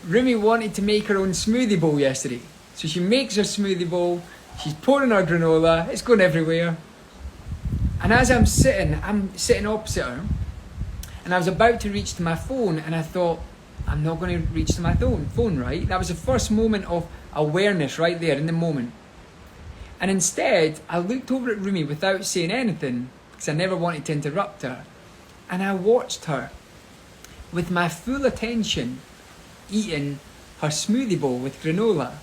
Rumi wanted to make her own smoothie bowl yesterday. So she makes her smoothie bowl, she's pouring her granola, it's going everywhere. And as I'm sitting opposite her, and I was about to reach to my phone, and I thought, I'm not going to reach to my phone, right? That was the first moment of awareness right there in the moment. And instead, I looked over at Rumi without saying anything, because I never wanted to interrupt her. And I watched her, with my full attention, eating her smoothie bowl with granola.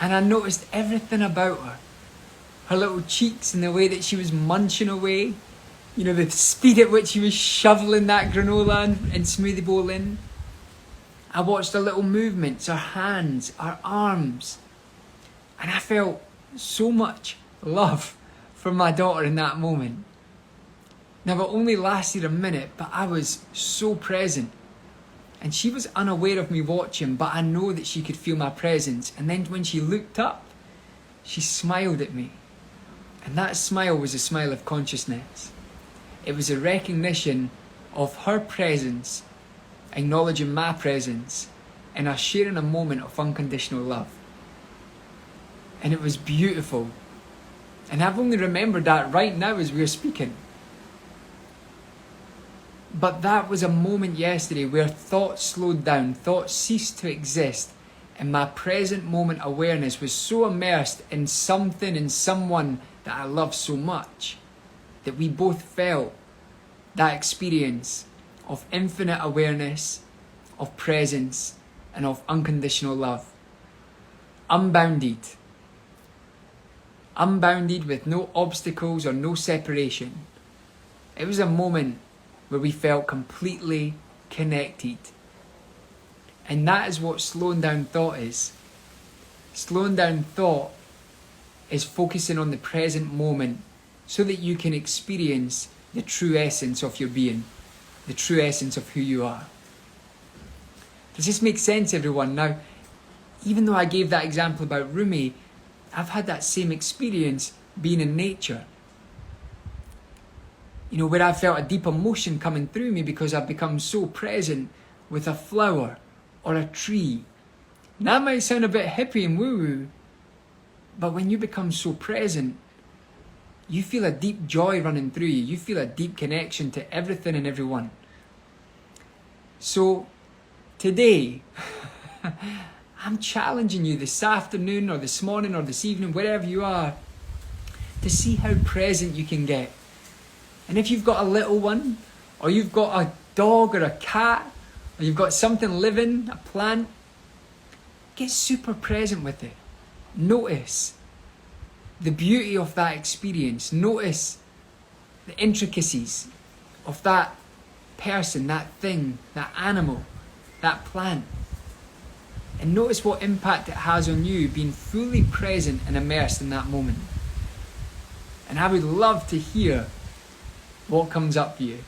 And I noticed everything about her. Her little cheeks and the way that she was munching away. You know, the speed at which she was shoveling that granola and smoothie bowl in. I watched her little movements, her hands, her arms. And I felt so much love from my daughter in that moment. Now, it only lasted a minute, but I was so present. And she was unaware of me watching, but I know that she could feel my presence. And then when she looked up, she smiled at me. And that smile was a smile of consciousness. It was a recognition of her presence, acknowledging my presence, and us sharing a moment of unconditional love. And it was beautiful. And I've only remembered that right now as we're speaking. But that was a moment yesterday where thought slowed down, thought ceased to exist, and my present moment awareness was so immersed in something and someone that I love so much, that we both felt that experience of infinite awareness, of presence, and of unconditional love. Unbounded. Unbounded with no obstacles or no separation. It was a moment where we felt completely connected. And that is what slowing down thought is. Slowing down thought is focusing on the present moment so that you can experience the true essence of your being, the true essence of who you are. Does this make sense, everyone? Now, even though I gave that example about Rumi, I've had that same experience being in nature. You know, where I felt a deep emotion coming through me because I've become so present with a flower or a tree. And that might sound a bit hippie and woo-woo, but when you become so present, you feel a deep joy running through you. You feel a deep connection to everything and everyone. So today, I'm challenging you this afternoon or this morning or this evening, wherever you are, to see how present you can get. And if you've got a little one, or you've got a dog or a cat, or you've got something living, a plant, get super present with it. Notice the beauty of that experience. Notice the intricacies of that person, that thing, that animal, that plant. And notice what impact it has on you being fully present and immersed in that moment. And I would love to hear what comes up for you.